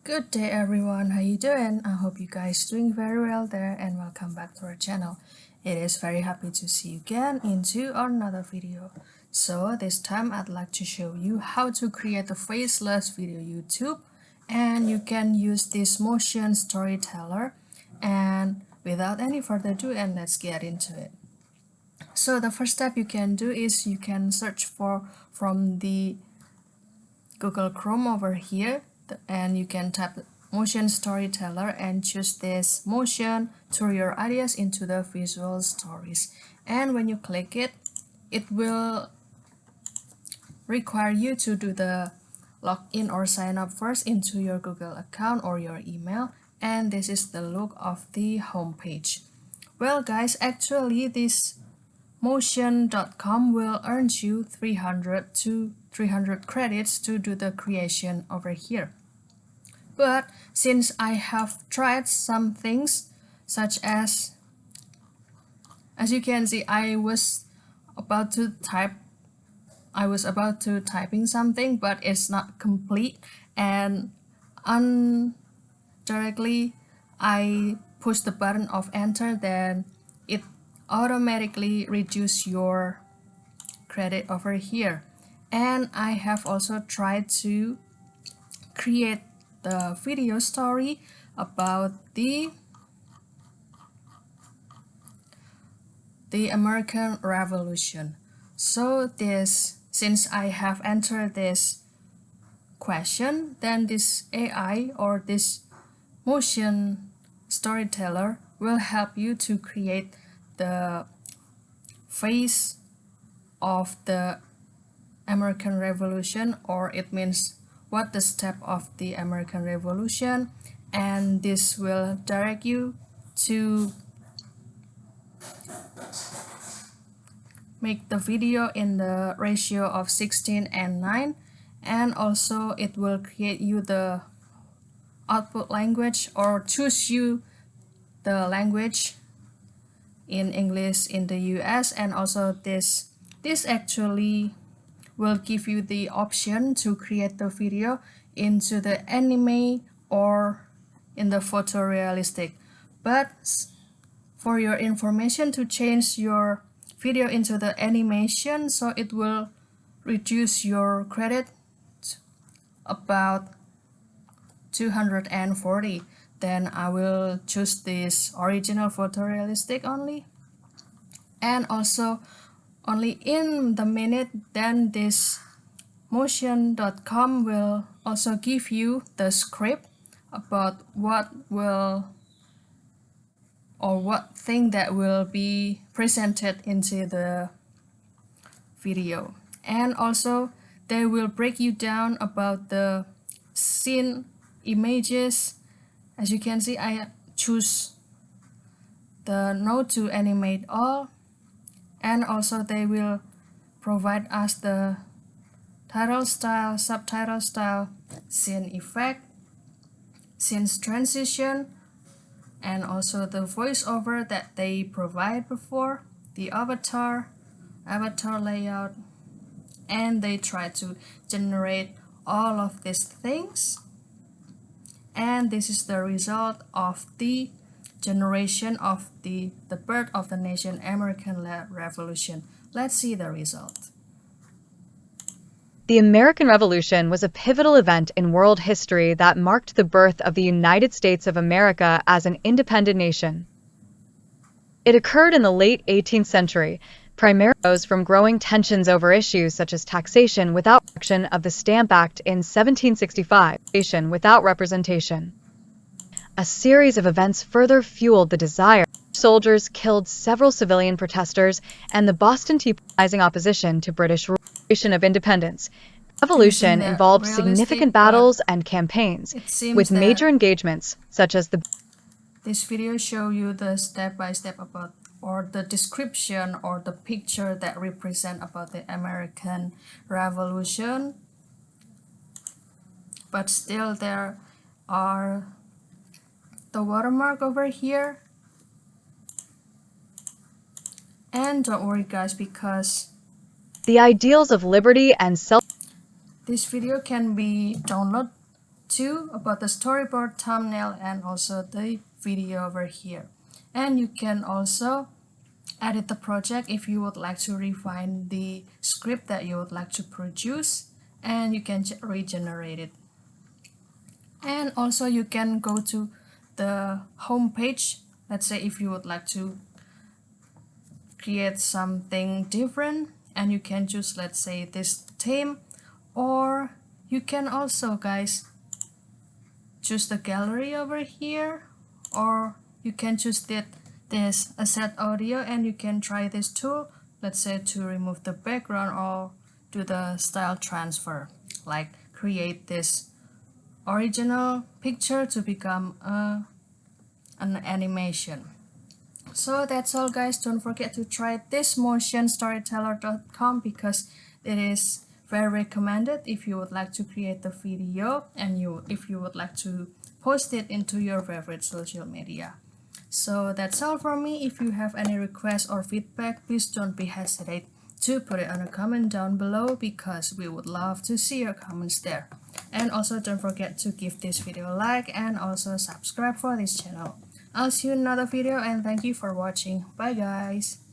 Good day everyone, how you doing? I hope you guys doing very well there and welcome back to our channel. It is very happy to see you again into another video. So this time I'd like to show you how to create a faceless video YouTube, and you can use this Mootion storyteller. And without any further ado, and let's get into it. So the first step you can do is you can search from the Google Chrome over here, and you can type Mootion storyteller and choose this Mootion turn your ideas into the visual stories. And when you click it, it will require you to do the login or sign up first into your Google account or your email. And this is the look of the homepage. Well guys, actually this Mootion.com will earn you 300 to 300 credits to do the creation over here. But since I have tried some things, such as you can see, I was about to typing something, but it's not complete, and indirectly I push the button of enter, then it automatically reduce your credit over here. And I have also tried to create the video story about the American Revolution. So since I have entered this question, then this AI or this Mootion storyteller will help you to create the face of the American Revolution, or it means what the step of the American Revolution, and this will direct you to make the video in the ratio of 16:9, and also it will create you the output language or choose you the language in English in the US, and also this actually will give you the option to create the video into the anime or in the photorealistic. But for your information, to change your video into the animation, so it will reduce your credit about 240. Then I will choose this original photorealistic only, and also only in the minute. Then this Mootion.com will also give you the script about what thing that will be presented into the video. And also they will break you down about the scene images. As you can see, I choose the no to animate all, and also they will provide us the title style, subtitle style, scene effect, scene transition, and also the voiceover that they provide before, the avatar layout, and they try to generate all of these things. And this is the result of the generation of the birth of the nation American Revolution. Let's see the result. The American Revolution was a pivotal event in world history that marked the birth of the United States of America as an independent nation. It occurred in the late 18th century, primarily from growing tensions over issues such as taxation without action of the Stamp Act in 1765, taxation without representation. A series of events further fueled the desire. Soldiers killed several civilian protesters, and the Boston Tea Party rising opposition to British rule of independence. The revolution involved significant battles and campaigns, with major engagements such as the. This video show you the step-by-step about, or the description or the picture that represent about the American Revolution. But still there are the watermark over here. And don't worry guys, because the ideals of liberty and self. This video can be downloaded 2 about the storyboard, thumbnail, and also the video over here. And you can also edit the project if you would like to refine the script that you would like to produce, and you can regenerate it. And also you can go to the home page. Let's say if you would like to create something different, and you can choose, let's say, this theme, or you can also, guys, choose the gallery over here, or you can choose this asset audio, and you can try this tool, let's say, to remove the background or do the style transfer, like create this original picture to become an animation. So that's all, guys. Don't forget to try this motionstoryteller.com because it is very recommended if you would like to create the video and if you would like to post it into your favorite social media. So that's all from me. If you have any requests or feedback, please don't be hesitate to put it on a comment down below because we would love to see your comments there. And also don't forget to give this video a like and also subscribe for this channel. I'll see you in another video and thank you for watching. Bye guys.